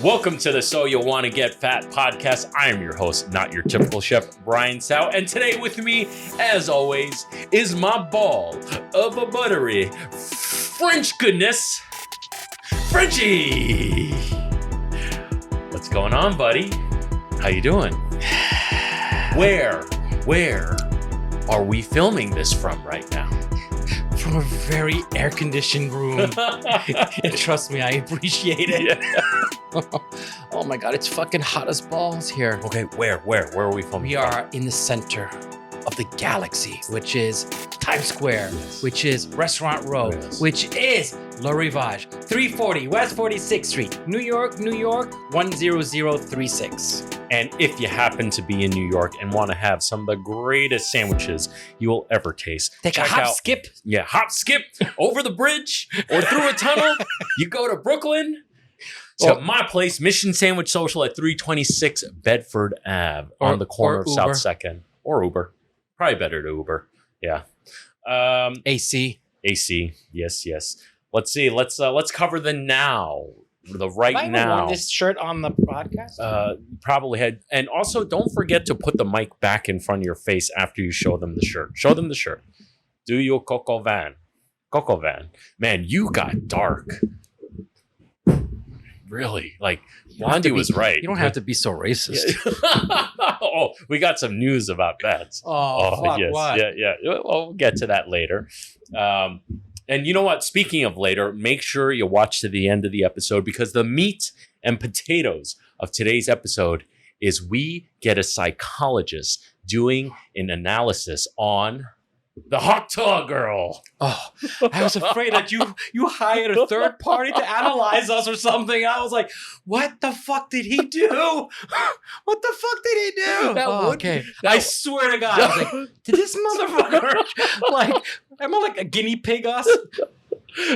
Welcome to the So You Wanna Get Fat podcast. I am your host, not your typical chef, Brian Tsao. And today with me, as always, is my ball of a buttery French goodness, Frenchy. What's going on, buddy? How you doing? Where are we filming this from right now? From a very air-conditioned room. And trust me, I appreciate it. Yeah. Oh my God, it's fucking hot as balls here. Okay, where are we filming? We are in the center of the galaxy, which is Times Square, Yes. which is Restaurant Row, Yes. which is Le Rivage, 340 West 46th Street, New York, 10036. And if you happen to be in New York and want to have some of the greatest sandwiches you will ever taste, Take check a hop, out, skip. Yeah, hop, skip over the bridge or through a tunnel. You go to Brooklyn to my place, Mission Sandwich Social at 326 Bedford Ave on the corner of South 2nd. Or Uber. Probably better to Uber. Yeah. AC. Yes. Let's see. Let's cover the now. The right Have I now. worn this shirt on the podcast? Probably had. And also, don't forget to put the mic back in front of your face after you show them the shirt. Show them the shirt. Do your Coco Van. Man, you got dark. Really? Like, Blondie was right. You don't have to be so racist. Oh, we got some news about that. Fuck, yes. what? Yeah. Well, we'll get to that later. And you know what? Speaking of later, make sure you watch to the end of the episode because the meat and potatoes of today's episode is we get a psychologist doing an analysis on the hot Tuah girl. Oh, I was afraid that you hired a third party to analyze us or something. I was like, what the fuck did he do? What the fuck did he do? I swear to God, I was like, did this motherfucker am I like a guinea pig us?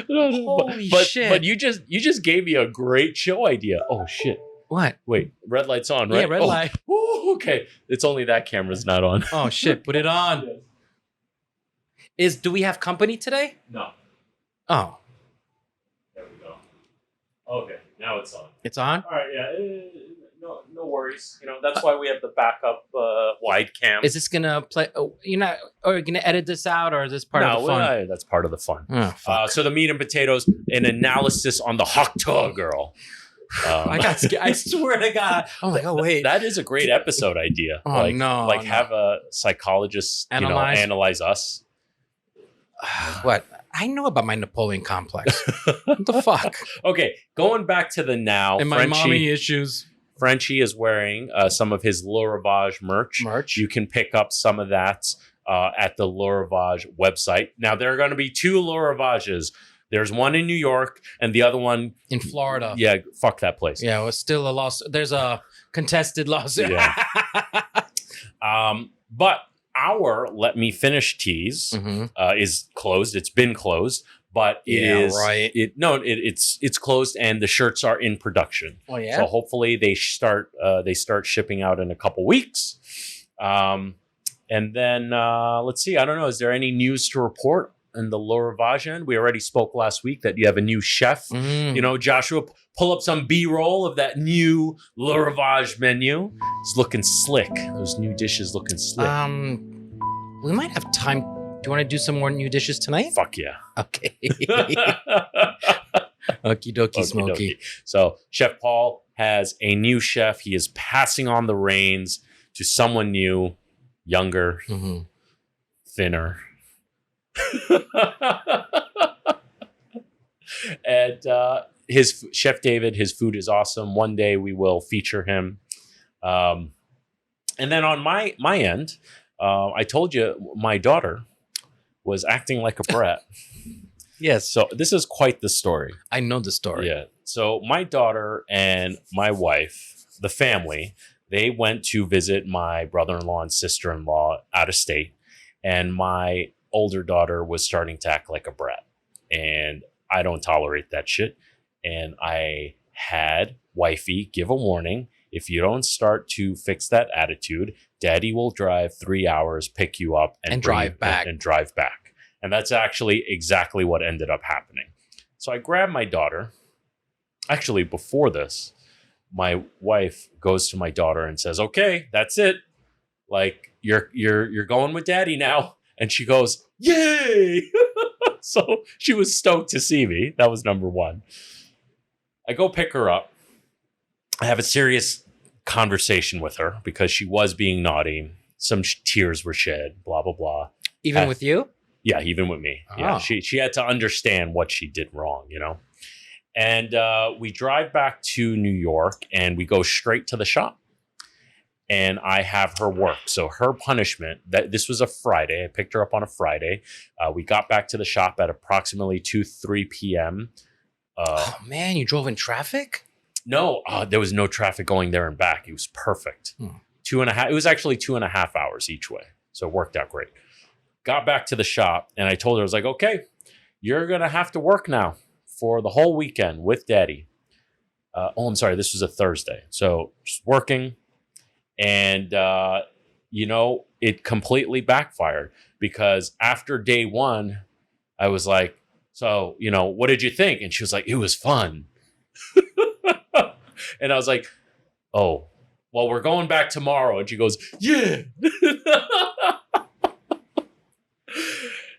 Holy shit. But you just gave me a great show idea. Oh shit. What? Wait, red light's on, right? Yeah, red light. Ooh, okay. It's only that camera's not on. Oh shit, put it on. Do we have company today? No. Oh. There we go. Okay, now it's on. It's on? All right, yeah. No worries. You know, that's why we have the backup wide cam. Is this gonna play? Are you gonna edit this out, or is this part of the fun? That's part of the fun. Oh, fuck. So the meat and potatoes, an analysis on the hot Tuah girl. I got scared. I swear to God. I'm like, oh wait. That is a great episode idea. Oh no. Have a psychologist analyze us. What? I know about my Napoleon complex. What the fuck? Okay, going back to the now. And my mommy issues. Frenchy is wearing some of his Le Rivage merch. You can pick up some of that at the Le Rivage website. Now, there are going to be two Le Rivages. There's one in New York and the other one in Florida. Yeah, fuck that place. Yeah, it's still a lawsuit. There's a contested lawsuit. Yeah. But our Let Me Finish tease is closed. It's been closed, but it's closed and the shirts are in production. Oh yeah. So hopefully they start shipping out in a couple weeks. And then let's see. I don't know. Is there any news to report in the Le Rivage end? We already spoke last week that you have a new chef. You know, Joshua, pull up some B-roll of that new Le Rivage menu. It's looking slick. Those new dishes looking slick. We might have time. Do you want to do some more new dishes tonight? Fuck yeah. Okay. Okie dokie, Smokey. So Chef Paul has a new chef. He is passing on the reins to someone new, younger, thinner. And his Chef David, his food is awesome. One day we will feature him. And then on my end, I told you my daughter was acting like a brat. Yes. So this is quite the story. I know the story. Yeah. So my daughter and my wife, the family, they went to visit my brother-in-law and sister-in-law out of state. And my older daughter was starting to act like a brat. And I don't tolerate that shit. And I had wifey give a warning. If you don't start to fix that attitude, daddy will drive 3 hours, pick you up, and drive back. And that's actually exactly what ended up happening. So I grabbed my daughter. Actually, before this, my wife goes to my daughter and says, "Okay, that's it. Like you're going with daddy now." And she goes, "Yay!" So she was stoked to see me. That was number one. I go pick her up. I have a serious conversation with her because she was being naughty. Some tears were shed, blah, blah, blah. Even with you? Yeah, even with me. Oh. Yeah, she had to understand what she did wrong, you know? And we drive back to New York and we go straight to the shop. And I have her work. So her punishment, this was a Friday. I picked her up on a Friday. We got back to the shop at approximately 3 p.m. Oh, man, you drove in traffic? No, there was no traffic going there and back. It was perfect. 2.5. It was actually 2.5 hours each way. So it worked out great. Got back to the shop and I told her, I was like, okay, you're going to have to work now for the whole weekend with daddy. I'm sorry. This was a Thursday. So just working. And, it completely backfired because after day one, I was like, so, what did you think? And she was like, it was fun. And I was like, oh, well, we're going back tomorrow. And she goes, yeah.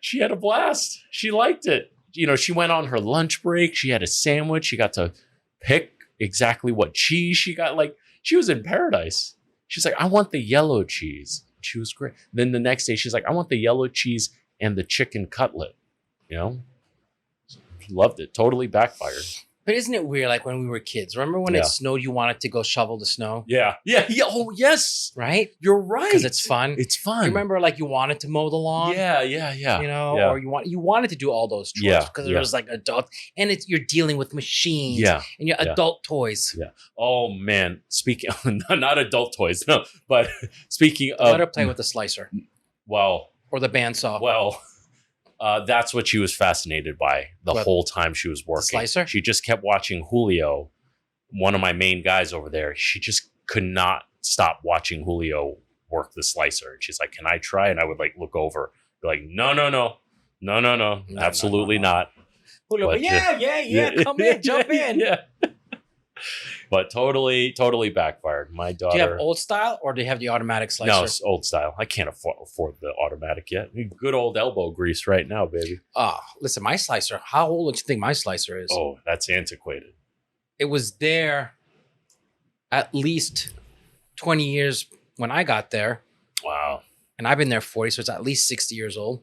She had a blast. She liked it. She went on her lunch break. She had a sandwich. She got to pick exactly what cheese she got. Like, she was in paradise. She's like, I want the yellow cheese. She was great. Then the next day, she's like, I want the yellow cheese and the chicken cutlet. She loved it. Totally backfired. But isn't it weird? Like when we were kids, remember when it snowed, you wanted to go shovel the snow? Yeah. Oh, yes. Right? You're right. Because it's fun. It's fun. You remember like you wanted to mow the lawn? Yeah. Or you wanted to do all those chores because it was like adult, and you're dealing with machines and your adult toys. Yeah. Oh man. Speaking not adult toys, no, but speaking of, let her play with the slicer. Well, or the bandsaw. Well, that's what she was fascinated by the whole time she was working. The slicer? She just kept watching Julio, one of my main guys over there. She just could not stop watching Julio work the slicer. And she's like, can I try? And I would like look over, be like, no, absolutely not. Julio, but yeah, come in, jump in. Yeah. But totally backfired. My daughter. Do you have old style or do you have the automatic slicer? No, it's old style. I can't afford the automatic yet. Good old elbow grease right now, baby. Listen, my slicer. How old do you think my slicer is? Oh, that's antiquated. It was there at least 20 years when I got there. Wow. And I've been there 40, so it's at least 60 years old.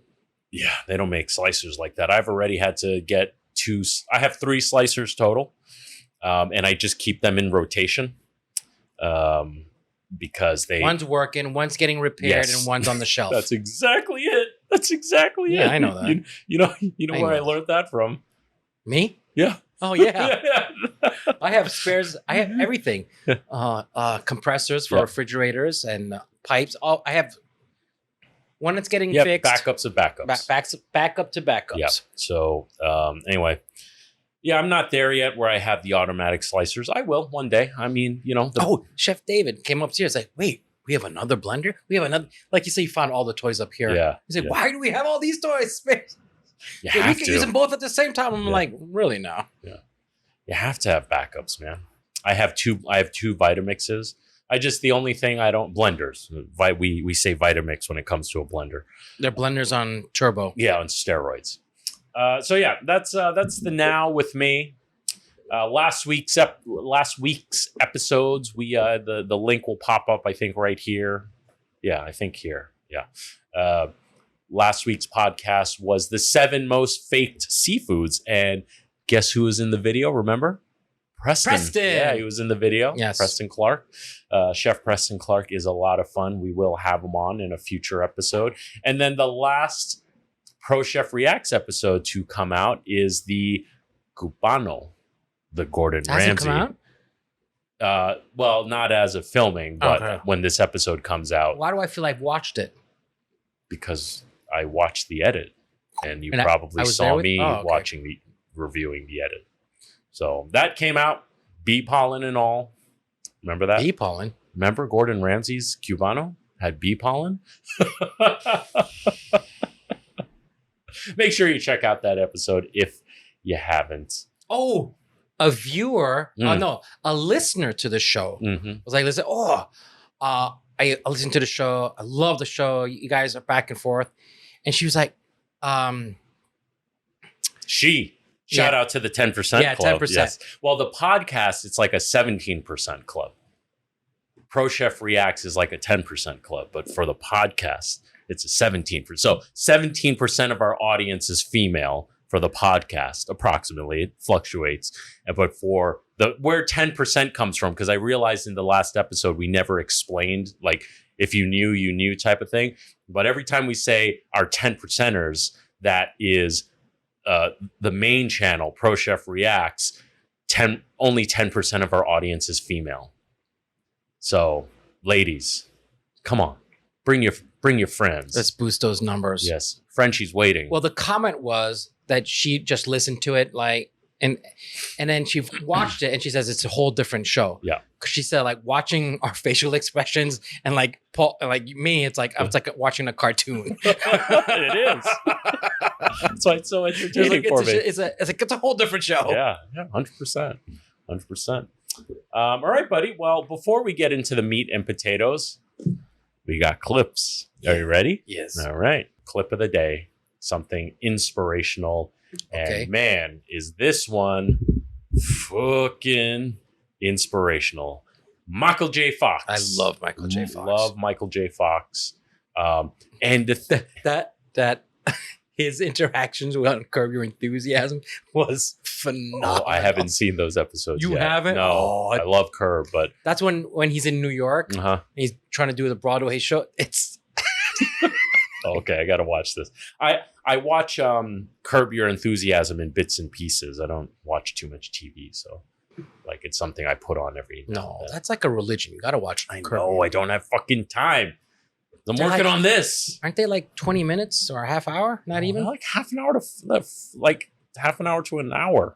Yeah, they don't make slicers like that. I've already had to get 2. I have 3 slicers total. And I just keep them in rotation because one's working, one's getting repaired, and one's on the shelf. That's exactly it. Yeah, I know that. You know where I learned that from? Me? Yeah. Oh yeah. I have spares. I have everything. Compressors for refrigerators and pipes. I have one that's getting fixed. Backups of backups. Backup to backups. Yeah. So anyway. Yeah, I'm not there yet where I have the automatic slicers. I will one day. I mean, Chef David came upstairs like, wait, we have another blender? We have another. Like you say, you found all the toys up here. Yeah. He's like, why do we have all these toys? We can use them both at the same time. I'm like, really now? Yeah. You have to have backups, man. I have two Vitamixes. The only thing I don't, blenders. We say Vitamix when it comes to a blender. They're blenders on turbo. Yeah, on steroids. That's the now with me. Last week's episodes, the link will pop up, I think, right here. Yeah, I think here. Yeah. Last week's podcast was the 7 most faked seafoods, and guess who was in the video? Remember? Preston. Yeah, he was in the video. Yes. Preston Clark. Chef Preston Clark is a lot of fun. We will have him on in a future episode. And then the last Pro Chef Reacts episode to come out is the Cubano, the Gordon Ramsay. Come out? Well, not as of filming, but when this episode comes out. Why do I feel I've watched it? Because I watched the edit, and you probably saw me reviewing the edit. So that came out, bee pollen and all. Remember that? Bee pollen? Remember Gordon Ramsay's Cubano had bee pollen? Make sure you check out that episode if you haven't. Oh, a viewer, a listener to the show was like, listen, I listened to the show. I love the show. You guys are back and forth. And she was like, shout out to the 10% yeah, club. 10%. Yes. Well, the podcast, it's like a 17% club. Pro Chef Reacts is like a 10% club, but for the podcast, it's a 17%. So 17% of our audience is female for the podcast, approximately. It fluctuates. But for where 10% comes from, because I realized in the last episode, we never explained, like, if you knew, you knew type of thing. But every time we say our 10%ers, that is the main channel, Pro Chef Reacts, only 10% of our audience is female. So, ladies, come on, bring your friends. Let's boost those numbers. Yes, Frenchie's waiting. Well, the comment was that she just listened to it, like, and then she watched it, and she says it's a whole different show. Yeah, because she said, like, watching our facial expressions and like Paul, like me, it's like watching a cartoon. It is. That's why it's so entertaining for me. It's a whole different show. Yeah, 100%. All right, buddy. Well, before we get into the meat and potatoes, we got clips. Are you ready? Yes. All right. Clip of the day. Something inspirational. Okay. And man, is this one fucking inspirational. Michael J. Fox. I love Michael J. Fox. Love Michael J. Fox. And that his interactions with Curb Your Enthusiasm was phenomenal. Oh, I haven't seen those episodes You yet. haven't? No, Oh, I love Curb, but... That's when he's in New York. And he's trying to do the Broadway show. It's... Okay, I got to watch this. I watch Curb Your Enthusiasm in bits and pieces. I don't watch too much TV, so... Like, it's something I put on every... No, that's like a religion. You got to watch I Curb. know, I don't have fucking time. I'm working on this. Aren't they like 20 minutes or a half hour? Not even? Like half an hour to an hour.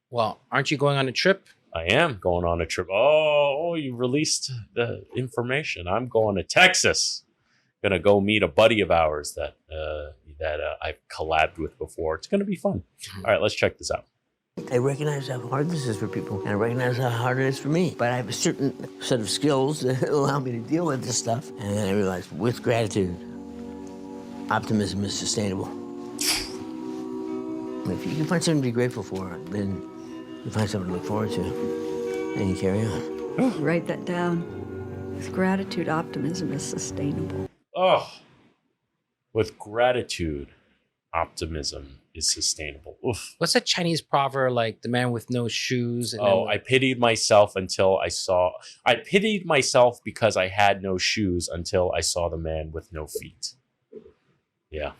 Well, aren't you going on a trip? I am going on a trip. Oh, you released the information. I'm going to Texas. Gonna go meet a buddy of ours that I've collabed with before. It's gonna be fun. All right, let's check this out. I recognize how hard this is for people, and I recognize how hard it is for me. But I have a certain set of skills that allow me to deal with this stuff. And then I realized, with gratitude, optimism is sustainable. If you can find something to be grateful for, then you find something to look forward to, and you carry on. Write that down. With gratitude, optimism is sustainable. Oh, with gratitude, optimism is sustainable. Oof. What's that Chinese proverb, like the man with no shoes? And I pitied myself I pitied myself because I had no shoes until I saw the man with no feet. Yeah.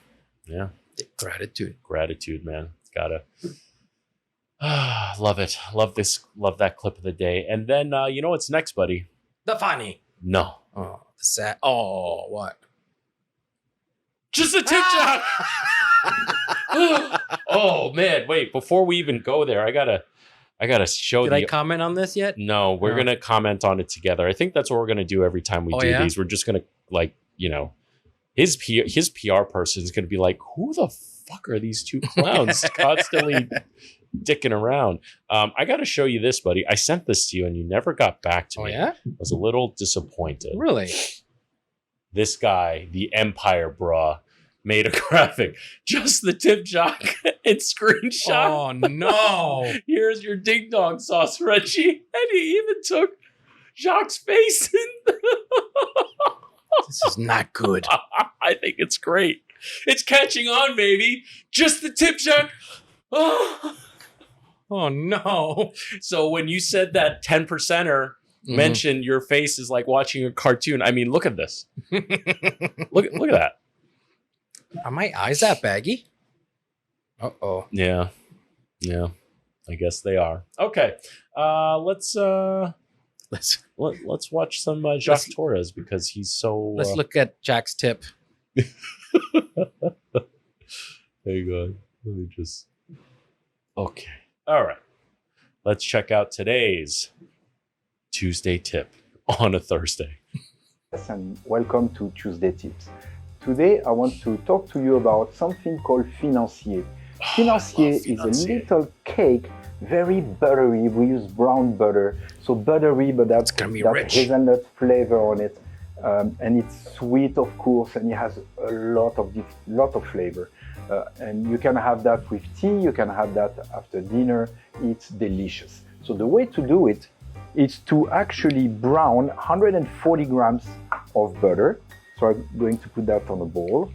Gratitude, man. Gotta love it. Love that clip of the day. And then you know what's next, buddy? The funny. No. Oh, the sad. Oh, what? Just a Tip Jacques. Oh man, wait, before we even go there, I gotta show Did I comment on this yet? No, we're gonna comment on it together. I think that's what we're gonna do every time we do these. We're just gonna, like, you know, his PR person is gonna be like, who the fuck are these two clowns constantly dicking around? I gotta show you this, buddy. I sent this to you and you never got back to me. Yeah? I was a little disappointed. Really? This guy, the Empire Bra, made a graphic, just the Tip Jacques and screenshot. Oh no! Here's your ding dong sauce, Frenchie, and he even took Jacques' face. This is not good. I think it's great. It's catching on, baby. Just the Tip Jacques. Oh no! So when you said that 10%er mentioned your face is like watching a cartoon, I mean, look at this. look at that. Are my eyes that baggy? Uh-oh. Yeah. I guess they are. Okay. Let's watch some Jacques Torres because he's so. Let's look at Jack's tip. There you go. Let me just. Okay. All right. Let's check out today's Tuesday tip on a Thursday. And welcome to Tuesday Tips. Today I want to talk to you about something called financier. Financier is a little cake very buttery. We use brown butter, so buttery, but that's that hazelnut flavor on it, and it's sweet, of course, and it has a lot of flavor. And you can have that with tea. You can have that after dinner. It's delicious. So the way to do it is to actually brown 140 grams of butter. So I'm going to put that on a bowl.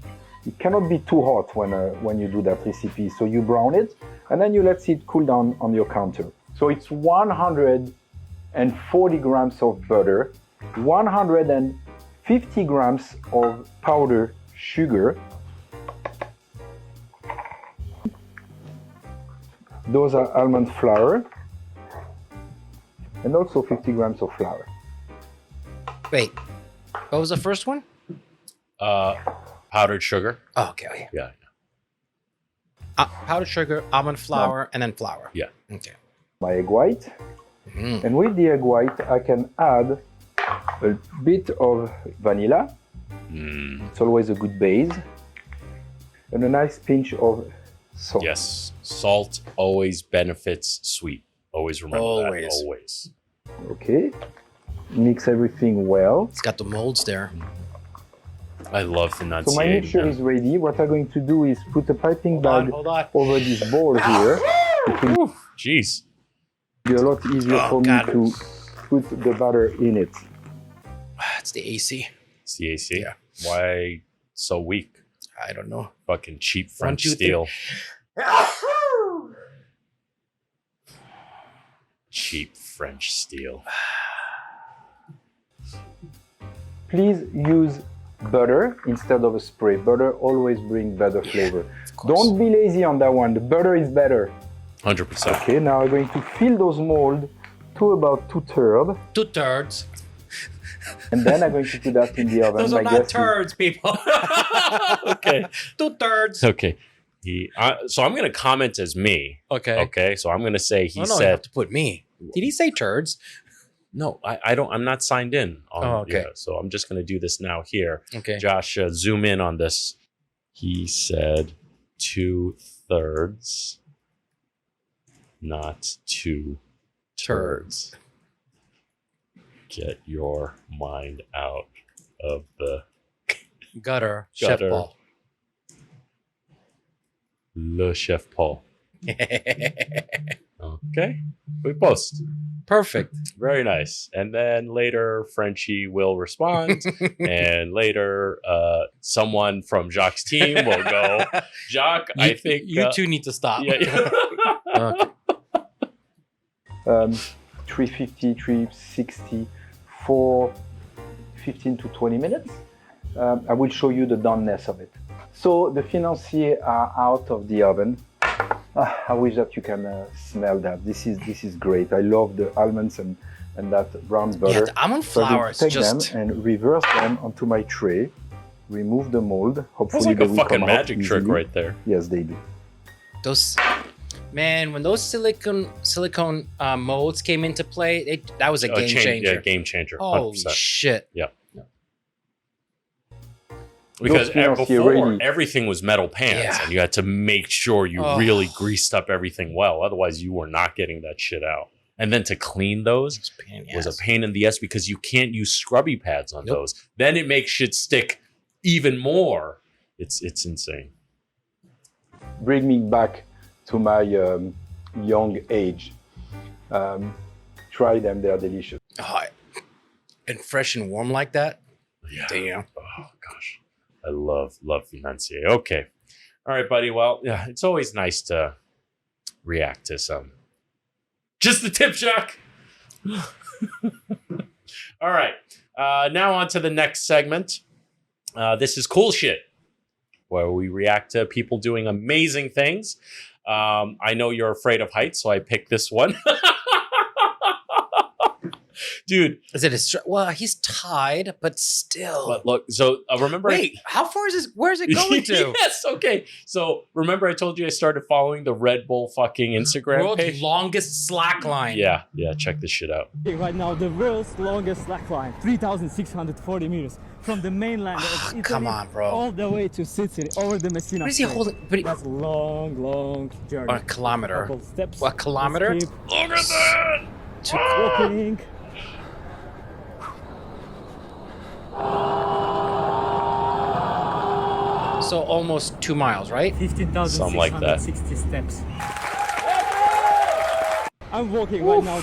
It cannot be too hot when you do that recipe. So you brown it, and then you let it cool down on your counter. So it's 140 grams of butter, 150 grams of powdered sugar. Those are almond flour, and also 50 grams of flour. Wait, what was the first one? Powdered sugar. Oh, okay. Yeah. Powdered sugar, almond flour, and then flour. Yeah. Okay. My egg white. And with the egg white, I can add a bit of vanilla. It's always a good base. And a nice pinch of salt. Yes. Salt always benefits sweet. Always remember that. Always. Okay. Mix everything well. It's got the molds there. I love So my enunciating. mixture is ready. What I'm going to do is put a piping bag over this bowl here. It will Jeez. be a lot easier for me to put the butter in it. It's the AC. It's the AC. Yeah. Why so weak? I don't know. Fucking cheap One, French two, three. steel. Cheap French steel. Please use butter instead of a spray. Butter always brings better flavor. Don't be lazy on that one. The butter is better. 100%. Okay, now I'm going to fill those molds to about 2/3. 2/3. And then I'm going to put that in the oven. Those are My not guess is- turds, people. Okay. 2/3. Okay. So I'm going to comment as me. Okay. Okay. So I'm going to say he Oh, no, you said. have to put me. Did he say turds? No, I don't. I'm not signed in. Okay. Yeah, so I'm just going to do this now here. Okay. Josh, zoom in on this. He said 2/3, not 2 turds. Get your mind out of the Gutter. Chef Gutter. Paul. Le Chef Paul. Okay. We post. Perfect. Very nice. And then later, Frenchy will respond. And later, someone from Jacques' team will go, Jacques, I think... You two need to stop. Yeah. Okay. 350, 360 for 15 to 20 minutes. I will show you the doneness of it. So the financiers are out of the oven. I wish that you can smell that. This is great. I love the almonds and that brown butter. Yeah, the almond So I will flour is take just... them and reverse them onto my tray. Remove the mold. Hopefully That's like they a will fucking come out magic trick easily. right there. Yes, they do. Those... Man, when those silicone molds came into play, that was a game changer. Yeah, game changer. 100%. Holy shit. Yeah. Because financiers before, really- everything was metal pans, Yeah. and you had to make sure you really greased up everything well. Otherwise, you were not getting that shit out. And then to clean those was a pain in the ass because you can't use scrubby pads on those. Then it makes shit stick even more. It's insane. Bring me back to my young age. Try them, they're delicious. Oh, and fresh and warm like that? Yeah. Damn. Oh, gosh. I love financier. Okay. All right, buddy. Well, yeah, it's always nice to react to some. Just the Tip Jacques. All right. Now on to the next segment. This is cool shit, where we react to people doing amazing things. I know you're afraid of heights, so I picked this one. Dude. Is it well, he's tied, but still. But look, so remember. Wait, how far is this? Where's it going to? Yes, okay. So remember I told you I started following the Red Bull fucking Instagram World's page? longest slack line. Yeah, check this shit out. Right now, the world's longest slack line, 3,640 meters. From the mainland of Italy, come on, bro. all the way to Sicily, over the Messina. What is he Strait. holding? That's a long journey. A kilometer. Couple steps. What, kilometer? Keep Look at that! walking. So almost 2 miles, right? 15,660 steps. I'm walking right now.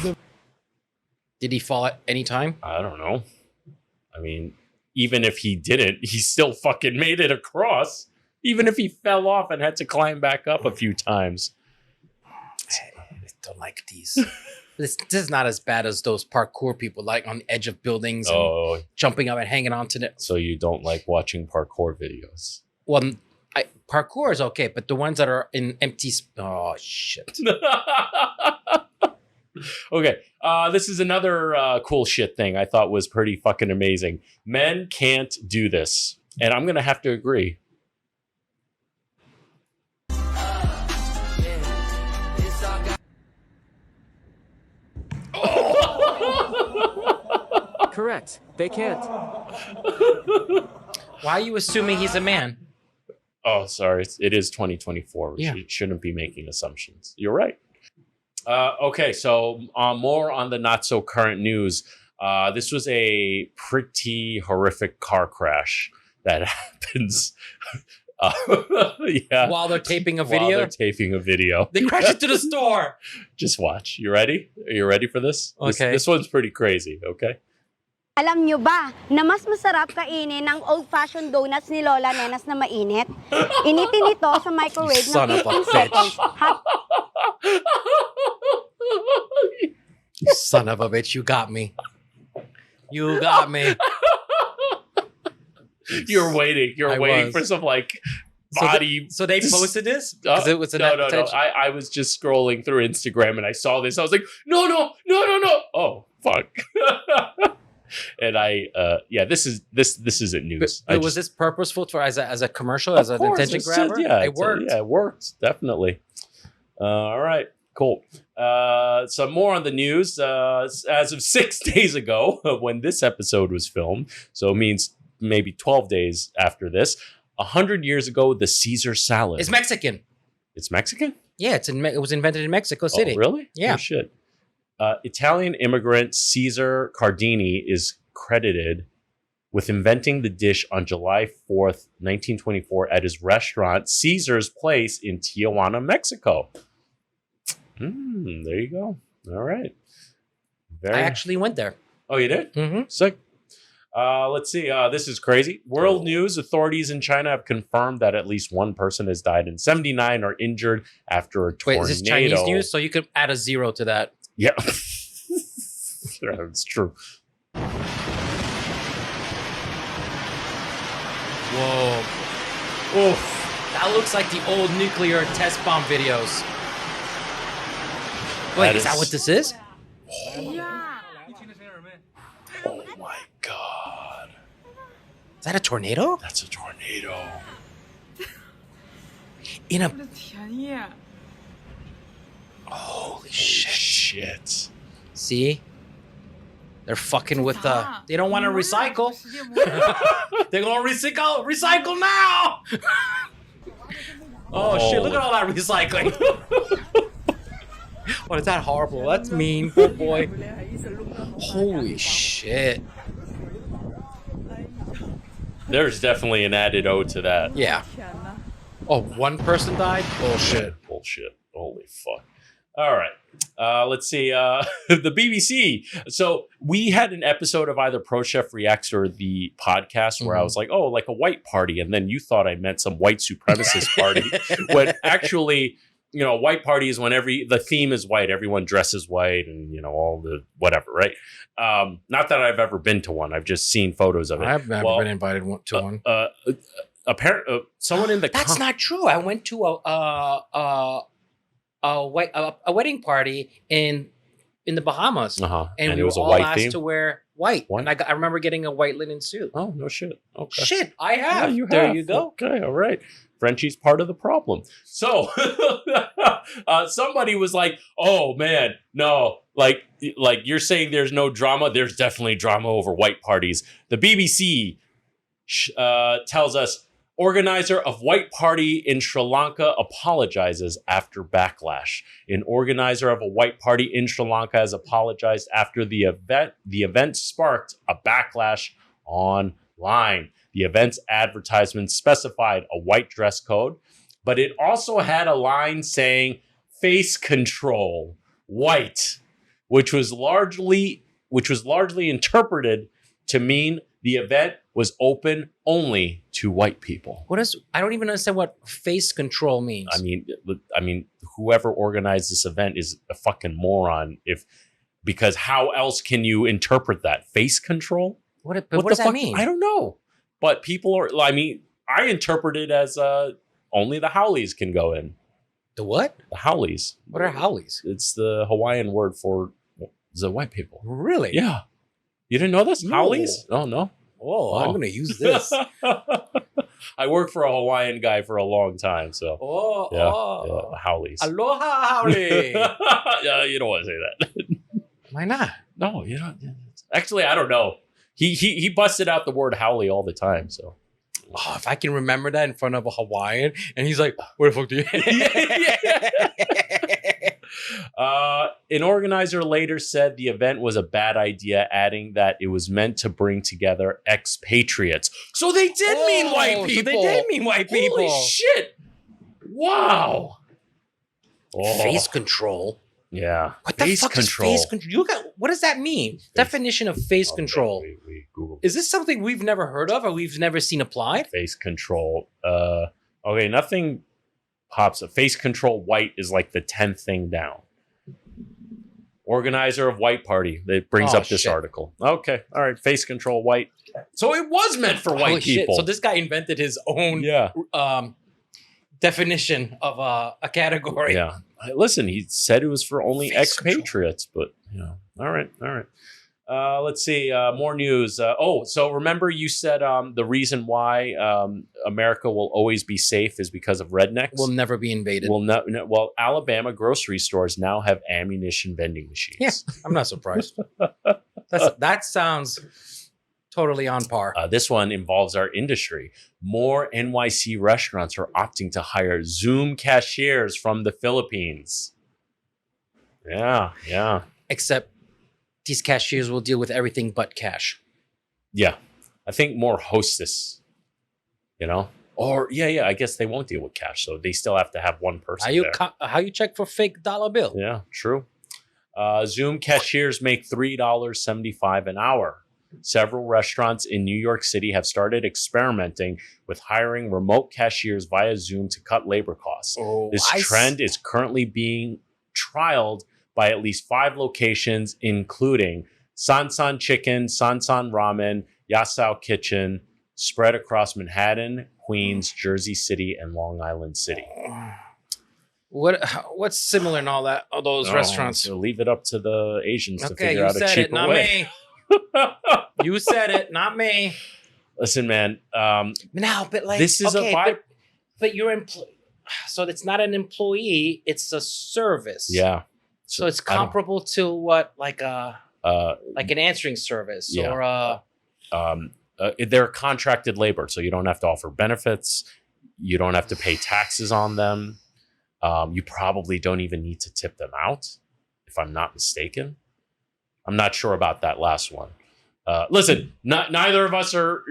Did he fall at any time? I don't know. I mean, even if he didn't, he still fucking made it across. Even if he fell off and had to climb back up a few times. I don't like these. This is not as bad as those parkour people, like on the edge of buildings and jumping up and hanging onto it. So you don't like watching parkour videos? Well, parkour is okay, but the ones that are in empty... Oh, shit. Okay, this is another cool shit thing I thought was pretty fucking amazing. Men can't do this, and I'm gonna have to agree. Correct. They can't. Why are you assuming he's a man? Oh, sorry. It is 2024. Yeah. You shouldn't be making assumptions. You're right. Okay, so more on the not so current news. This was a pretty horrific car crash that happens. Yeah. While they're taping a video? While they're taping a video. They crash into the store. Just watch. You ready? Are you ready for this? Okay. This one's pretty crazy, okay? Alam nyo ba na mas masarap kainin ng old-fashioned donuts ni Lola Nenas na mainit? Initin ito sa microwave Son ng of a 15 seconds. You son of a bitch, you got me. You got me. You're waiting. You're waiting for some like body. So they posted this? No. It was No. I was just scrolling through Instagram and I saw this. I was like, no. Oh, fuck. And this isn't news. But was this purposeful for as a commercial, as an attention grabber? It worked. It worked, definitely. All right, cool. Some more on the news. As of 6 days ago, when this episode was filmed, so it means maybe 12 days after this, 100 years ago, the Caesar salad. It's Mexican. It's Mexican? Yeah, it was invented in Mexico City. Oh, really? Yeah. Oh, shit. Italian immigrant Cesar Cardini is credited with inventing the dish on July 4th, 1924 at his restaurant Caesar's Place in Tijuana, Mexico. There you go. All right. I actually went there. Oh, you did? Mm-hmm. Sick. Let's see. This is crazy. World news. Authorities in China have confirmed that at least one person has died and 79 are injured after a tornado. Wait, is this Chinese news? So you could add a 0 to that. Yeah. That's true. Whoa. Oof. That looks like the old nuclear test bomb videos. Wait, is that what this is? Oh my God. Is that a tornado? That's a tornado. In a... Holy shit. See? They're fucking with the... They don't want to recycle. They're going to recycle now. Oh shit, look at all that recycling. What is that horrible? That's mean. Oh boy. Holy shit. There's definitely an added O to that. Yeah. Oh, one person died? Bullshit. Holy fuck. All right. Let's see. The BBC. So we had an episode of either Pro Chef Reacts or the podcast where I was like, oh, like a white party. And then you thought I meant some white supremacist party. When actually, you know, a white party is when the theme is white. Everyone dresses white and, you know, all the whatever, right? Not that I've ever been to one. I've just seen photos of it. I've never been invited to one. Apparently, someone in the... That's not true. I went to a wedding party in in the Bahamas, and we it were was a all white asked theme? to wear white. White? And I remember getting a white linen suit. Oh, no shit. Okay. Shit, I have. Yeah, you there have. you go. Okay, all right. Frenchie's part of the problem. So somebody was like, "Oh man, no! Like you're saying there's no drama. There's definitely drama over white parties." The BBC tells us organizer of white party in Sri Lanka apologizes after backlash. An organizer of a white party in Sri Lanka has apologized after the event. The event sparked a backlash online. The event's advertisement specified a white dress code, but it also had a line saying face control, white, which was largely interpreted to mean the event was open only to white people. I don't even understand what face control means. I mean, whoever organized this event is a fucking moron. Because how else can you interpret that? Face control? What does that mean? I don't know. But people are, I interpret it as only the Howleys can go in. The what? The Howleys. What are Howleys? It's the Hawaiian word for the white people. Really? Yeah. You didn't know this? No. Howleys? Oh, no. Oh, I'm going to use this. I worked for a Hawaiian guy for a long time, so. Yeah, Howleys. Aloha, Howley. Yeah, you don't want to say that. Why not? No, you don't. Actually, I don't know. He busted out the word Howley all the time, so. Oh, if I can remember that in front of a Hawaiian, and he's like, "Where the fuck do you?" An organizer later said the event was a bad idea, adding that it was meant to bring together expatriates. So they did mean white people. So they did mean white people. Holy shit! Wow. Face control. Yeah. What the fuck is face control? What does that mean? Definition of face control. We Googled. Is this something we've never heard of or we've never seen applied? Face control. Okay, nothing pops up. Face control white is like the 10th thing down. Organizer of white party that brings up this article. Okay, all right. Face control white. So it was meant for white people. Shit. So this guy invented his own definition of a category. Yeah. Listen, he said it was for only expatriates, but all right. Let's see. More news. So remember you said the reason why America will always be safe is because of rednecks? Will never be invaded. Well, Alabama grocery stores now have ammunition vending machines. Yeah, I'm not surprised. That sounds totally on par. This one involves our industry. More NYC restaurants are opting to hire Zoom cashiers from the Philippines. Yeah. Except these cashiers will deal with everything but cash. Yeah. I think more Hostess, Or, I guess they won't deal with cash, so they still have to have one person How you check for fake dollar bill? Yeah, true. Zoom cashiers make $3.75 an hour. Several restaurants in New York City have started experimenting with hiring remote cashiers via Zoom to cut labor costs. This trend is currently being trialed by at least 5 locations, including Sansan Chicken, Sansan Ramen, Yasao Kitchen, spread across Manhattan, Queens, Jersey City, and Long Island City. What's similar in all those restaurants? So leave it up to the Asians to figure out a cheaper way. You said it, not me. Listen, man. This is a vibe. But you're so it's not an employee; it's a service. Yeah. So it's comparable to what, like an answering service, or they're contracted labor, so you don't have to offer benefits. You don't have to pay taxes on them. You probably don't even need to tip them out, if I'm not mistaken. I'm not sure about that last one. Listen, neither of us are,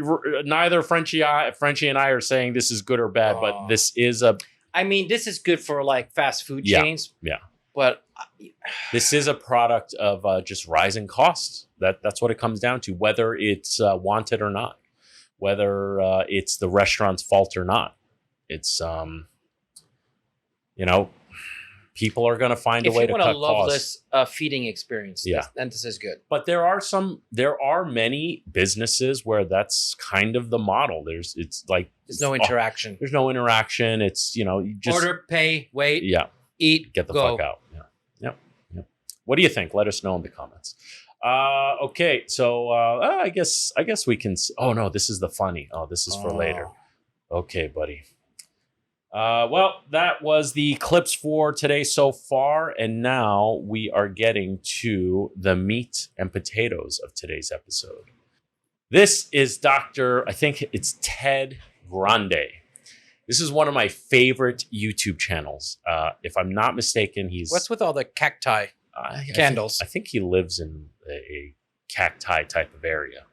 neither Frenchy and I are saying this is good or bad, but this is this is good for like fast food chains. Yeah. But this is a product of just rising costs. That's what it comes down to, whether it's wanted or not, whether it's the restaurant's fault or not. It's, people are going to find a way to cut costs. If you want a loveless feeding experience, then this is good. But there are many businesses where that's kind of the model. There's no interaction. There's no interaction. It's, you just order, pay, wait, eat, get the fuck out. Yeah. What do you think? Let us know in the comments. Okay, so I guess we can. Oh no, this is the funny. Oh, this is for later. Okay, buddy. Well, that was the clips for today so far, and now we are getting to the meat and potatoes of today's episode. This is I think it's Ted Grande. This is one of my favorite YouTube channels. If I'm not mistaken, What's with all the cacti candles? I think he lives in a cacti type of area,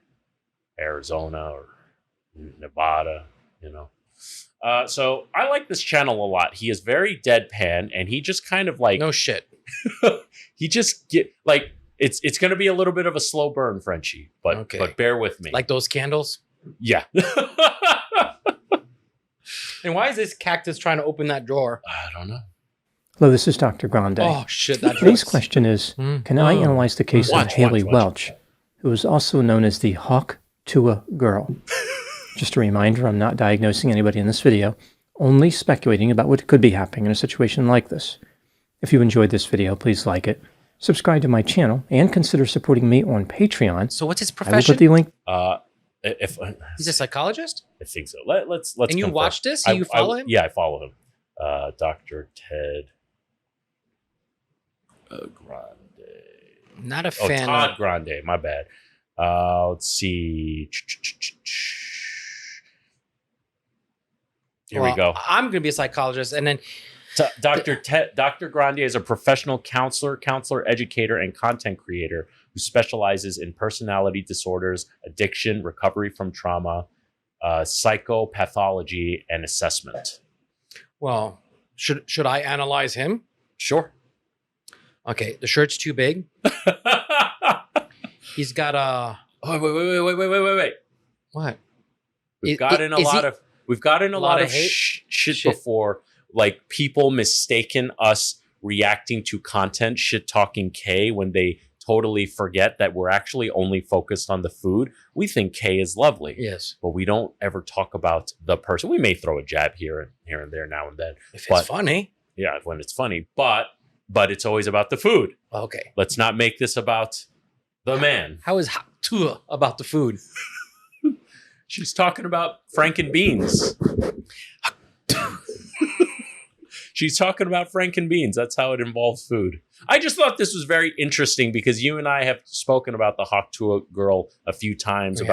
Arizona or Nevada, you know. So I like this channel a lot. He is very deadpan, and he just kind of like no shit. He just it's going to be a little bit of a slow burn, Frenchie, but bear with me. Like those candles. Yeah. And why is this cactus trying to open that drawer? I don't know. Hello, this is Dr. Grande. Oh shit! Today's question is: can I analyze the case of Hailey Welch, who is also known as the Hawk Tuah girl? Just a reminder, I'm not diagnosing anybody in this video, only speculating about what could be happening in a situation like this. If you enjoyed this video, please like it, subscribe to my channel, and consider supporting me on Patreon. So what's his I will profession? put the link. He's a psychologist? I think so. Let's. And you watch this? You follow him? Yeah, I follow him. Dr. Ted Grande. Not a fan. Todd Grande. My bad. Let's see. Here we go. I'm going to be a psychologist, and then Dr. Grande is a professional counselor, educator, and content creator who specializes in personality disorders, addiction, recovery from trauma, psychopathology, and assessment. Well, should I analyze him? Sure. Okay, the shirt's too big. He's got a. Oh, wait. What? We've gotten a lot of shit before, like people mistaken us reacting to content, shit talking Kay when they totally forget that we're actually only focused on the food. We think Kay is lovely. Yes. But we don't ever talk about the person. We may throw a jab here and there now and then. If it's funny. Yeah, when it's funny. But it's always about the food. Okay. Let's not make this about the man. How is Tuah about the food? She's talking about Franken beans. She's talking about Franken beans. That's how it involves food. I just thought this was very interesting because you and I have spoken about the Hawk Tuah girl a few times. No,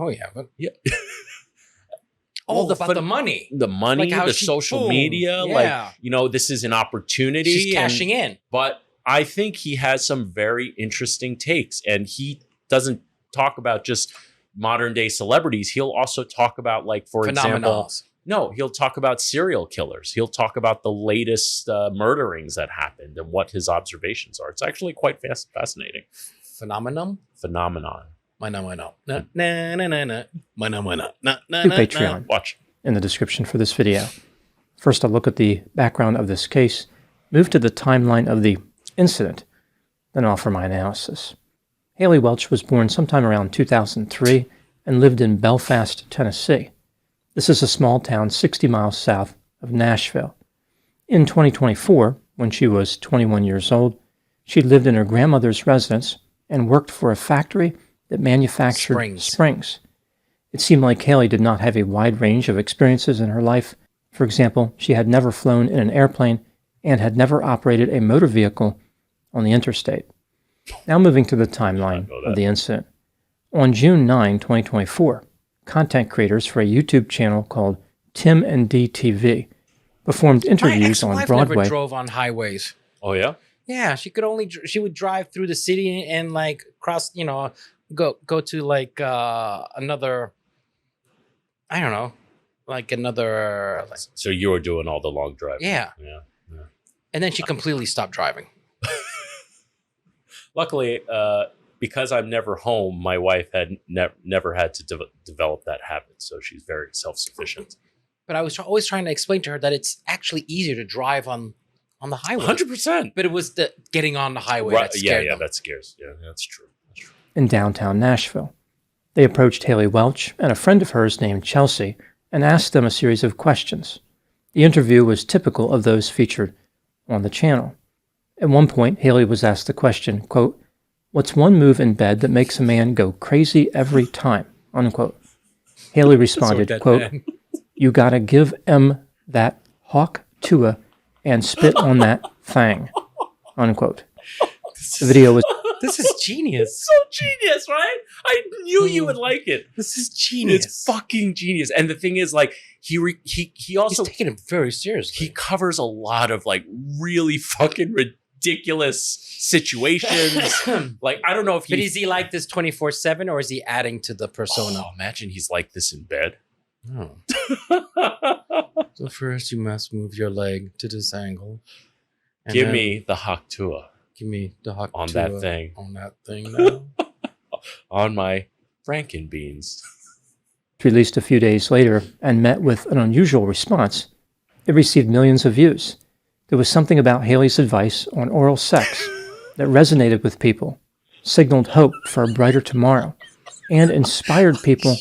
you haven't. Yeah. About the money. The money, Like the social media. Yeah. Like, this is an opportunity. She's cashing in. But I think he has some very interesting takes. And he doesn't talk about just modern day celebrities. He'll also talk about, like, for example, he'll talk about serial killers. He'll talk about the latest murderings that happened and what his observations are. It's actually quite fascinating. Phenomenon. Do Patreon. Watch in the description for this video. First, I'll look at the background of this case, move to the timeline of the incident, then offer my analysis. Hailey Welch was born sometime around 2003 and lived in Belfast, Tennessee. This is a small town 60 miles south of Nashville. In 2024, when she was 21 years old, she lived in her grandmother's residence and worked for a factory that manufactured springs. It seemed like Hailey did not have a wide range of experiences in her life. For example, she had never flown in an airplane and had never operated a motor vehicle on the interstate. Now moving to the timeline of the incident. On June 9, 2024, content creators for a YouTube channel called Tim and D TV performed interviews on Broadway. Never drove on highways. Oh, yeah? Yeah, she would drive through the city and like cross, go to like another, I don't know, like another. So you were doing all the long driving. Yeah. Yeah. And then she completely stopped driving. Luckily, because I'm never home, my wife had never had to develop that habit. So she's very self-sufficient. But I was always trying to explain to her that it's actually easier to drive on the highway. 100%. But it was the getting on the highway that scared them. That scares. Yeah, that's true. In downtown Nashville, they approached Hailey Welch and a friend of hers named Chelsea and asked them a series of questions. The interview was typical of those featured on the channel. At one point, Hailey was asked the question, quote, "What's one move in bed that makes a man go crazy every time?" Unquote. Hailey responded, quote, "You gotta give that hawk Tuah and spit on that thang." Unquote. The video was... This is genius. So genius, right? I knew you would like it. This is genius. It's fucking genius. And the thing is, like, he also... He's taking it very seriously. He covers a lot of, like, really fucking ridiculous situations. Like, I don't know if he... But is he like this 24/7 or is he adding to the persona? Oh, imagine he's like this in bed. Oh. So first you must move your leg to this angle. Give me the hawk Tuah. Give me the hawk on Tuah that thing. On that thing now. On my Frankenbeans. Released a few days later and met with an unusual response. It received millions of views. There was something about Hailey's advice on oral sex that resonated with people, signaled hope for a brighter tomorrow, and inspired people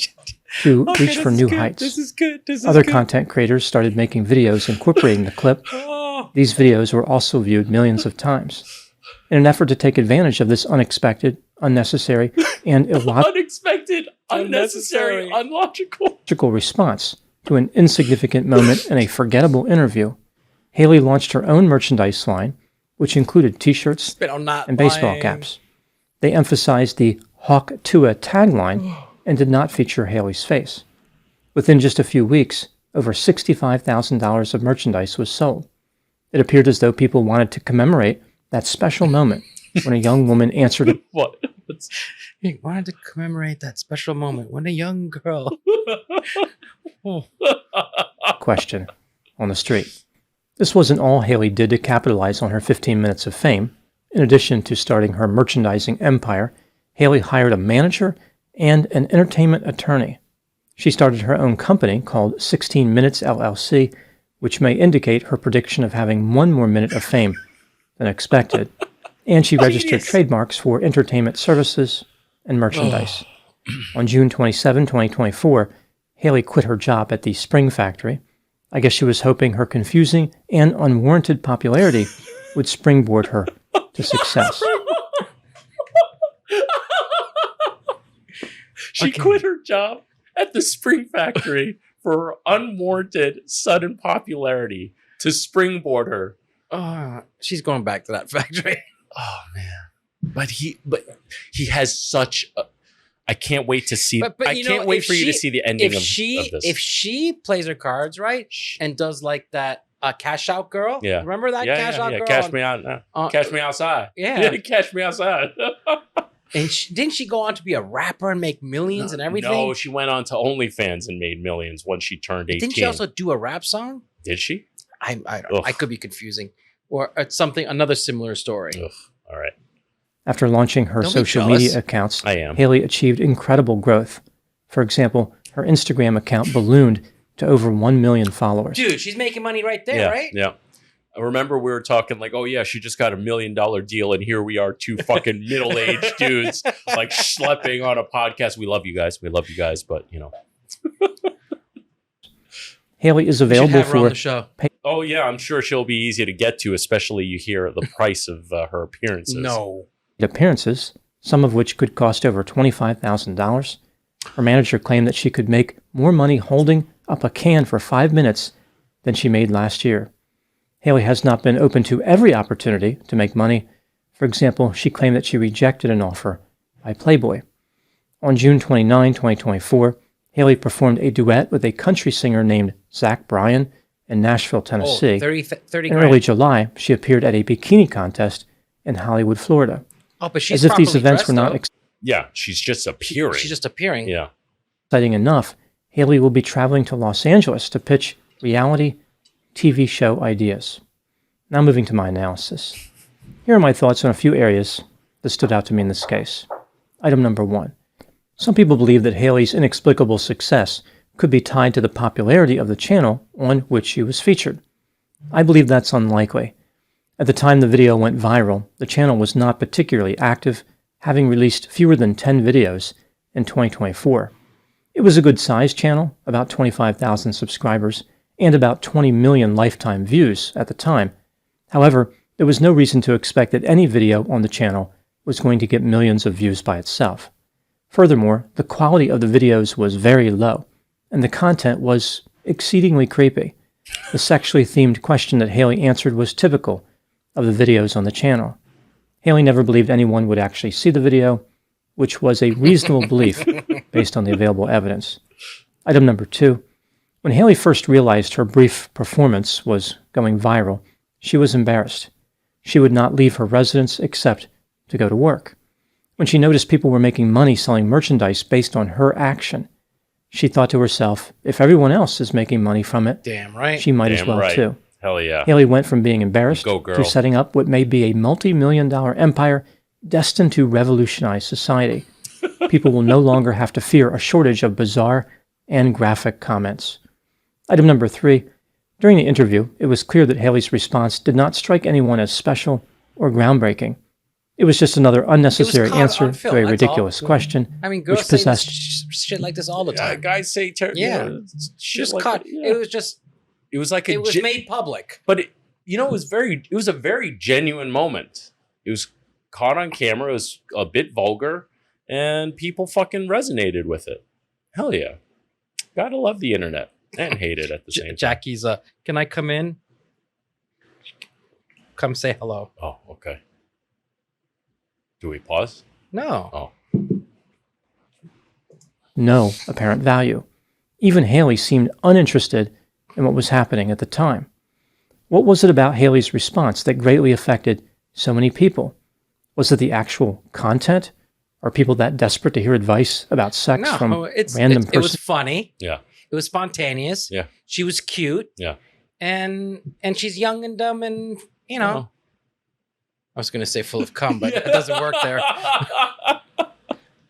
to reach for new heights. This is good. Other content creators started making videos incorporating the clip. These videos were also viewed millions of times. In an effort to take advantage of this unexpected, unnecessary, and illogical response to an insignificant moment in a forgettable interview, Hailey launched her own merchandise line, which included t-shirts and baseball caps. They emphasized the Hawk Tuah tagline and did not feature Hailey's face. Within just a few weeks, over $65,000 of merchandise was sold. It appeared as though people wanted to commemorate that special moment when a young woman answered a He wanted to commemorate that special moment when a young girl question on the street. This wasn't all Hailey did to capitalize on her 15 minutes of fame. In addition to starting her merchandising empire, Hailey hired a manager and an entertainment attorney. She started her own company called 16 Minutes LLC, which may indicate her prediction of having one more minute of fame than expected. And she registered trademarks for entertainment services and merchandise. On June 27, 2024, Hailey quit her job at the Spring Factory. I guess she was hoping her confusing and unwarranted popularity would springboard her to success. She quit her job at the Spring Factory for unwarranted sudden popularity to springboard her. She's going back to that factory. Oh man. But he has such a, I can't wait to see I can't wait for you to see the ending of this. If she plays her cards right and does like that cash out girl. Yeah. Remember that cash out girl? Cash me out. Cash me outside. Yeah. Cash me outside. And didn't she go on to be a rapper and make millions and everything? No, she went on to OnlyFans and made millions once she turned 18. Didn't she also do a rap song? Did she? I don't know. I could be confusing. Or something, another similar story. Ugh. All right. After launching her social media accounts, I am. Hailey achieved incredible growth. For example, her Instagram account ballooned to over 1 million followers. Dude, she's making money right there, right? Yeah. I remember we were talking like, oh yeah, she just got $1 million deal, and here we are, two fucking middle-aged dudes like schlepping on a podcast. We love you guys, but you know. Hailey is available for the show. Oh yeah, I'm sure she'll be easy to get to, especially you hear the price of her appearances. No. Appearances, some of which could cost over $25,000. Her manager claimed that she could make more money holding up a can for 5 minutes than she made last year. Hailey has not been open to every opportunity to make money. For example, she claimed that she rejected an offer by Playboy. On June 29, 2024, Hailey performed a duet with a country singer named Zach Bryan in Nashville, Tennessee. 30 in early July, she appeared at a bikini contest in Hollywood, Florida. Oh, but she's as if these events were not yeah, she's just appearing. She's just appearing. Yeah. Exciting enough, Hailey will be traveling to Los Angeles to pitch reality TV show ideas. Now moving to my analysis. Here are my thoughts on a few areas that stood out to me in this case. Item number 1. Some people believe that Hailey's inexplicable success could be tied to the popularity of the channel on which she was featured. I believe that's unlikely. At the time the video went viral, the channel was not particularly active, having released fewer than 10 videos in 2024. It was a good-sized channel, about 25,000 subscribers, and about 20 million lifetime views at the time. However, there was no reason to expect that any video on the channel was going to get millions of views by itself. Furthermore, the quality of the videos was very low, and the content was exceedingly creepy. The sexually themed question that Hailey answered was typical of the videos on the channel. Hailey never believed anyone would actually see the video, which was a reasonable belief based on the available evidence. Item number 2. When Hailey first realized her brief performance was going viral, she was embarrassed. She would not leave her residence except to go to work. When she noticed people were making money selling merchandise based on her action, she thought to herself, if everyone else is making money from it, damn right, she might as well too. Hell yeah. Hailey went from being embarrassed to setting up what may be a multi-million-dollar empire destined to revolutionize society. People will no longer have to fear a shortage of bizarre and graphic comments. Item number 3. During the interview, it was clear that Hailey's response did not strike anyone as special or groundbreaking. It was just another unnecessary answer to a ridiculous question. I mean, girls which possessed say shit like this all the time. Guys say Just cut. It was just. It was like it was made public. But it was a very genuine moment. It was caught on camera. It was a bit vulgar, and people fucking resonated with it. Hell yeah. Gotta love the internet and hate it at the same time. Jackie's can I come in? Come say hello. Oh, okay. Do we pause? No. Oh. No apparent value. Even Hailey seemed uninterested in what was happening at the time. What was it about Hailey's response that greatly affected so many people? Was it the actual content? Are people that desperate to hear advice about sex from random person? It was funny. Yeah. It was spontaneous. Yeah. She was cute. Yeah. And she's young and dumb and, I was going to say full of cum, but it doesn't work there.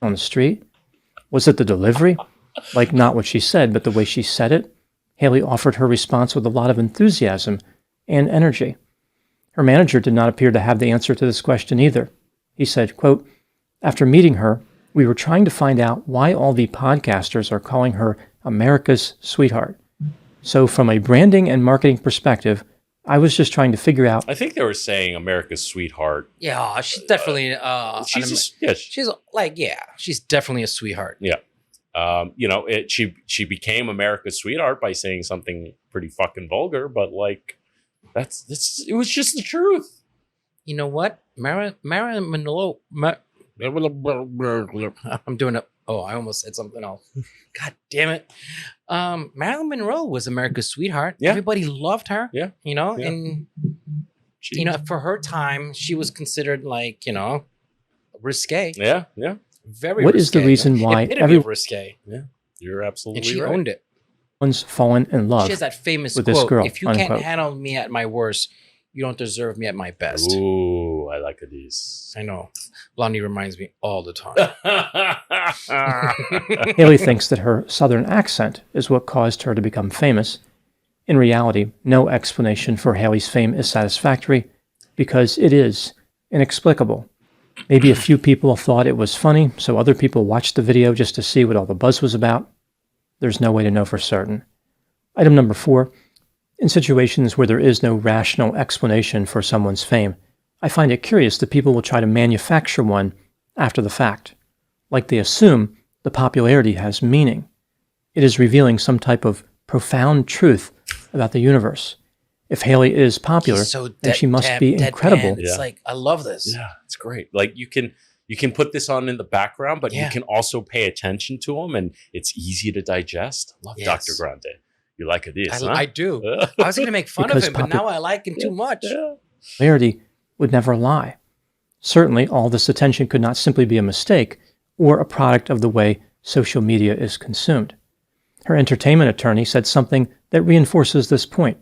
On the street? Was it the delivery? Like, not what she said, but the way she said it? Hailey offered her response with a lot of enthusiasm and energy. Her manager did not appear to have the answer to this question either. He said, quote, after meeting her, we were trying to find out why all the podcasters are calling her America's sweetheart. So from a branding and marketing perspective, I was just trying to figure out. I think they were saying America's sweetheart. Yeah, she's definitely. She's definitely a sweetheart. Yeah. She became America's sweetheart by saying something pretty fucking vulgar, but like, it was just the truth. You know what, Marilyn Monroe. I'm doing it. Oh, I almost said something else. God damn it. Marilyn Monroe was America's sweetheart. Yeah. Everybody loved her. Yeah. And for her time, she was considered like, risque. Yeah. Yeah. Very What risque. is the reason why everyone risque? Yeah. You're absolutely right. And she owned it. Everyone's fallen in love. She has that famous with quote, this girl, if you unquote. can't handle me at my worst, you don't deserve me at my best. Ooh, I like these. I know. Blondie reminds me all the time. Hailey thinks that her southern accent is what caused her to become famous. In reality, no explanation for Hailey's fame is satisfactory because it is inexplicable. Maybe a few people thought it was funny, so other people watched the video just to see what all the buzz was about. There's no way to know for certain. Item number 4. In situations where there is no rational explanation for someone's fame, I find it curious that people will try to manufacture one after the fact. Like they assume the popularity has meaning. It is revealing some type of profound truth about the universe. If Hailey is popular, then she must be incredible. It's like, I love this. Yeah, it's great. Like you can put this on in the background, but you can also pay attention to them, and it's easy to digest. Love Dr. Grande. You like this, I do. I was going to make fun of him, but now I like him too much. Popularity would never lie. Certainly, all this attention could not simply be a mistake or a product of the way social media is consumed. Her entertainment attorney said something that reinforces this point,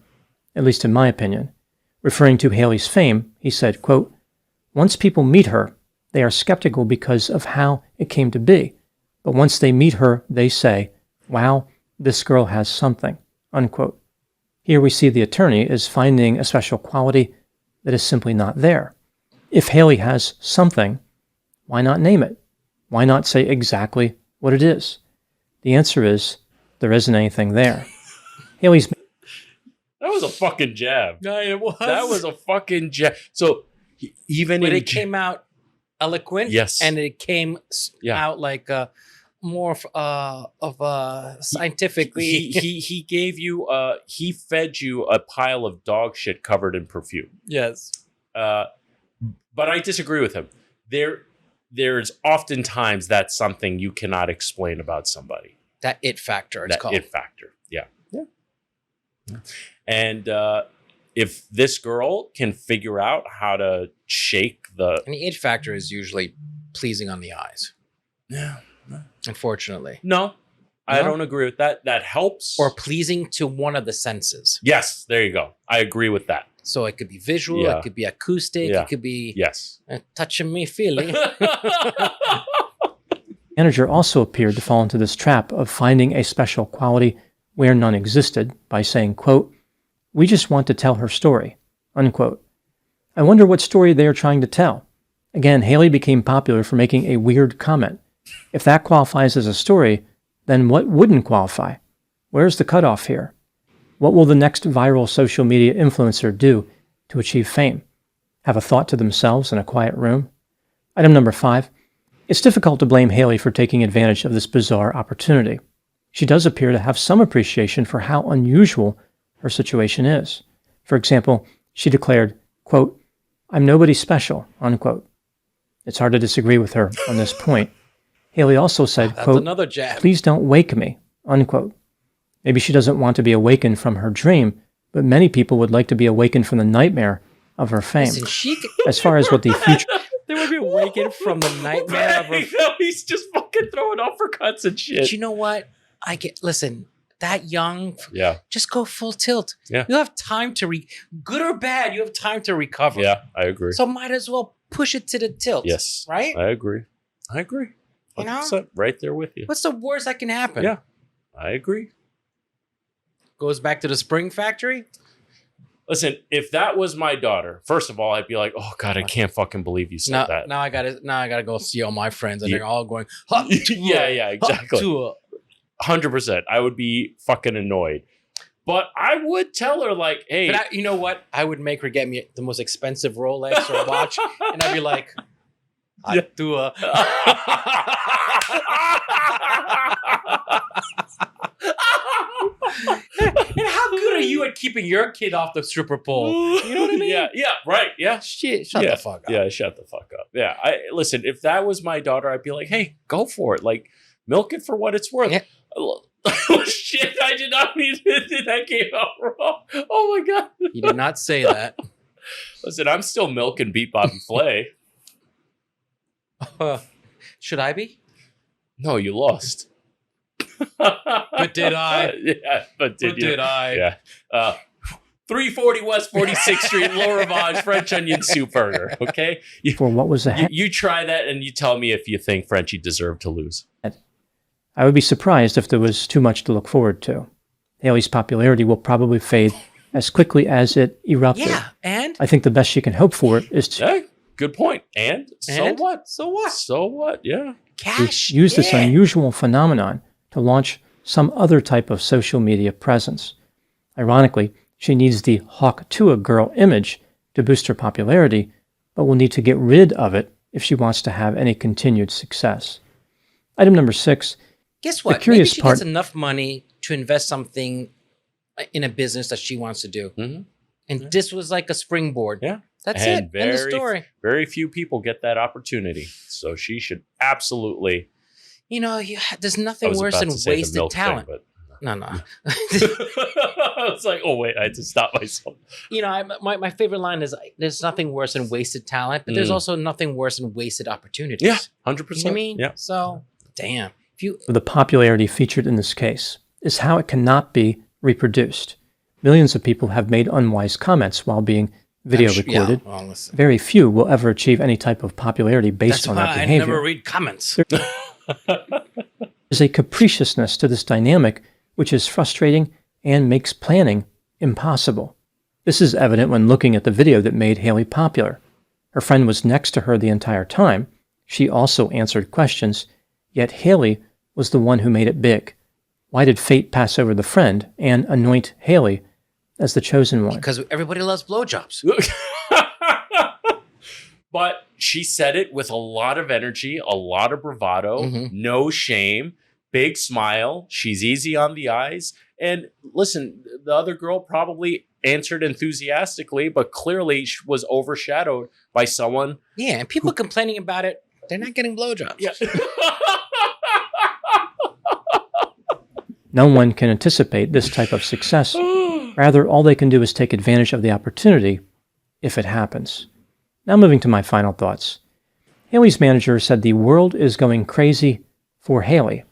at least in my opinion. Referring to Hailey's fame, he said, quote, once people meet her, they are skeptical because of how it came to be. But once they meet her, they say, wow, this girl has something, unquote. Here we see the attorney is finding a special quality that is simply not there. If Hailey has something, why not name it? Why not say exactly what it is? The answer is, there isn't anything there. Hailey's... That was a fucking jab. No, it was. That was a fucking jab. So even but it came out eloquent. Yes. And it came out like more scientifically. He gave you he fed you a pile of dog shit covered in perfume. Yes. But I disagree with him. There's oftentimes that's something you cannot explain about somebody. That it factor, it's called. It factor. Yeah. And if this girl can figure out how to shake the... And the it factor is usually pleasing on the eyes. Yeah. Unfortunately. No, I don't agree with that. That helps. Or pleasing to one of the senses. Yes, there you go. I agree with that. So it could be visual, it could be acoustic, it could be touching me, feeling. Manager also appeared to fall into this trap of finding a special quality where none existed by saying, quote, "We just want to tell her story," unquote. I wonder what story they are trying to tell. Again, Hailey became popular for making a weird comment. If that qualifies as a story, then what wouldn't qualify? Where's the cutoff here? What will the next viral social media influencer do to achieve fame? Have a thought to themselves in a quiet room? Item number 5. It's difficult to blame Hailey for taking advantage of this bizarre opportunity. She does appear to have some appreciation for how unusual her situation is. For example, she declared, quote, "I'm nobody special," unquote. It's hard to disagree with her on this point. Hailey also said, quote, another jab. "Please don't wake me," unquote. Maybe she doesn't want to be awakened from her dream, but many people would like to be awakened from the nightmare of her fame. Listen, as far as what the future... They would be awakened from the nightmare of her... He's just fucking throwing uppercuts and shit. But you know what? Listen, that young, just go full tilt. Yeah. You have time to, good or bad, you have time to recover. Yeah, I agree. So might as well push it to the tilt. Yes. Right? I agree. 100%. You know? Right there with you. What's the worst that can happen? Yeah, I agree. Goes back to the spring factory? Listen, if that was my daughter, first of all, I'd be like, "Oh God, I can't fucking believe you said that." Now I gotta go see all my friends, and they're all going, "Hot yeah, exactly." 100%. I would be fucking annoyed, but I would tell her like, "Hey, but you know what? I would make her get me the most expensive Rolex or watch, and I'd be like, Tuah." And how good are you at keeping your kid off the stripper pole? You know what I mean? Yeah, right. Yeah. Shut the fuck up. Yeah, shut the fuck up. Yeah. Listen, if that was my daughter, I'd be like, "Hey, go for it. Like, milk it for what it's worth." Yeah. Oh, shit, I did not mean it. That came out wrong. Oh my God. You did not say that. Listen, I'm still milking Beat Bobby Flay. Should I be? No, you lost. But did I? Yeah, but did I? Yeah. 340 West 46th Street, Low Ravage, French onion soup burger. Okay? For what was ahead. You try that and you tell me if you think Frenchie deserved to lose. I would be surprised if there was too much to look forward to. Hailey's popularity will probably fade as quickly as it erupted. Yeah, and? I think the best she can hope for is to... Yeah, good point. And? So what? So what? So what? Yeah. Cash. Use this unusual phenomenon to launch some other type of social media presence. Ironically, she needs the Hawk Tuah girl image to boost her popularity, but will need to get rid of it if she wants to have any continued success. Item number 6. Guess what? Maybe she gets enough money to invest something in a business that she wants to do. Mm-hmm. And this was like a springboard. Yeah. That's it. End of story. Very few people get that opportunity. So she should absolutely... You know, there's nothing worse than wasted talent. Thing, no. It's like, oh, wait, I had to stop myself. You know, my favorite line is, there's nothing worse than wasted talent, but there's also nothing worse than wasted opportunities. Yeah, 100%. You know what I mean? Yeah. So, damn. The popularity featured in this case is how it cannot be reproduced. Millions of people have made unwise comments while being video recorded. Yeah, well, very few will ever achieve any type of popularity based on that behavior. I never read comments. There's a capriciousness to this dynamic which is frustrating and makes planning impossible. This is evident when looking at the video that made Hailey popular. Her friend was next to her the entire time. She also answered questions, yet Hailey was the one who made it big. Why did fate pass over the friend and anoint Hailey as the chosen one. Because everybody loves blowjobs. But she said it with a lot of energy, a lot of bravado, no shame, big smile. She's easy on the eyes. And listen, the other girl probably answered enthusiastically, but clearly she was overshadowed by someone. Yeah, and people complaining about it, they're not getting blowjobs. Yeah. No one can anticipate this type of success. Rather, all they can do is take advantage of the opportunity if it happens. Now moving to my final thoughts. Hailey's manager said the world is going crazy for Hailey.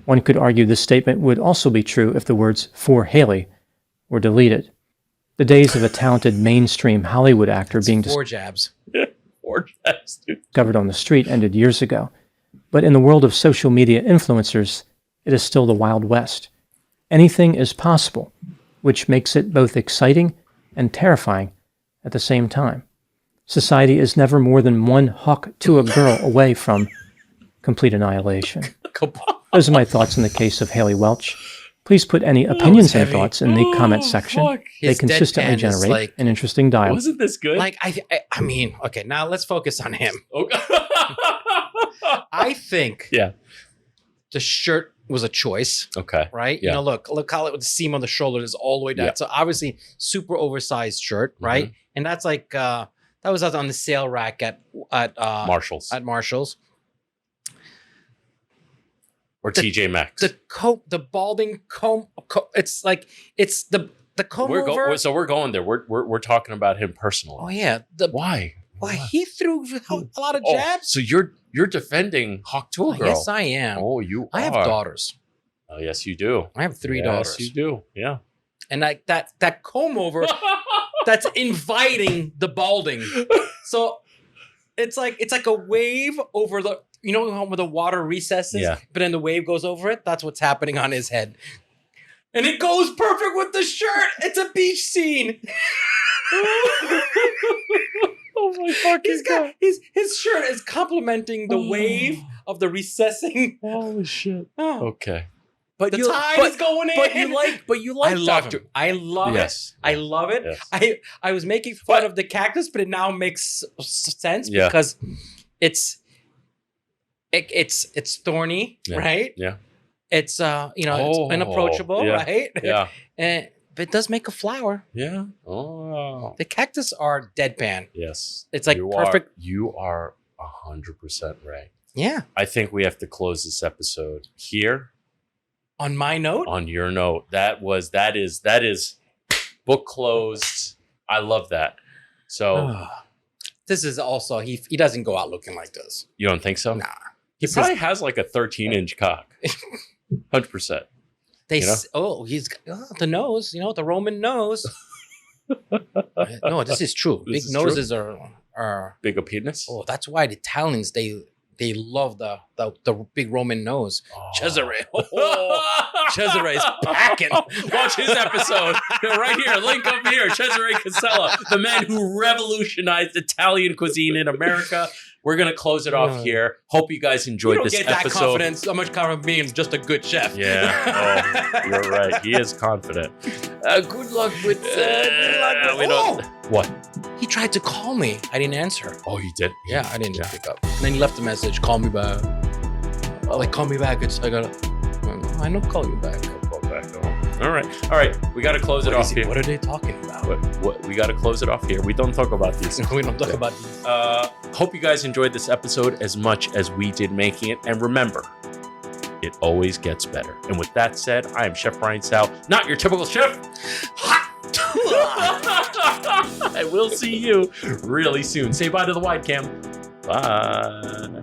One could argue this statement would also be true if the words "for Hailey" were deleted. The days of a talented mainstream Hollywood actor being jabs. discovered on the street ended years ago. But in the world of social media influencers, it is still the Wild West. Anything is possible, which makes it both exciting and terrifying at the same time. Society is never more than one hawk to a girl away from complete annihilation. Those are my thoughts in the case of Hailey Welch. Please put any opinions and thoughts in the comment section. They consistently generate an interesting dialogue. Wasn't this good? Like, I mean, okay, now let's focus on him. I think the shirt was a choice. Okay. Right? Yeah. You know, look how the seam on the shoulder is all the way down. So obviously super oversized shirt, right? And that's like that was out on the sale rack at Marshalls. At Marshalls. Or TJ Maxx. The balding comb. It's like it's the comb over. So we're going there. We're talking about him personally. Oh yeah. Why? Why he threw a lot of jabs? So you're defending Hawk Tuah girl? Yes, I am. Oh, you. I have daughters. Oh, yes, you do. I have 3 daughters. Yes, you do. Yeah. And like that comb over, that's inviting the balding. So it's like a wave over the. You know where the water recesses, but then the wave goes over it? That's what's happening on his head. And it goes perfect with the shirt. It's a beach scene. Oh my fucking God. His shirt is complementing the wave of the recessing. Holy shit. Okay. But the tide is going in. But you like I love Dr. him. I love it. I love it. Yes. I was making fun of the cactus, but it now makes sense because it's thorny, right? Yeah. It's it's unapproachable, right? Yeah. But it does make a flower. Yeah. Oh. The cactus are deadpan. Yes. It's like perfect. You are 100% right. Yeah. I think we have to close this episode here. On my note? On your note. That is book closed. I love that. So this is also he doesn't go out looking like this. You don't think so? Nah. He probably has like a 13-inch cock. 100%. He's the nose, the Roman nose. No, this is true. Big noses are big of penis. Oh, that's why the Italians they love the big Roman nose. Cesare. Cesare is packing. Watch his episode right here. Link up here. Cesare Casella, the man who revolutionized Italian cuisine in America. We're going to close it off here. Hope you guys enjoyed this episode. That confidence, so much confidence being just a good chef. Yeah. Oh, you're right. He is confident. Good luck with What? He tried to call me. I didn't answer. Oh, he did? Yeah, I didn't pick up. And then he left a message. Call me back. Like, call me back. I don't call you back. All right. We got to close it off here. What are they talking about? What? We got to close it off here. We don't talk about these. We don't talk about these. Hope you guys enjoyed this episode as much as we did making it. And remember, it always gets better. And with that said, I am Chef Brian Sal, not your typical chef. I will see you really soon. Say bye to the wide cam. Bye.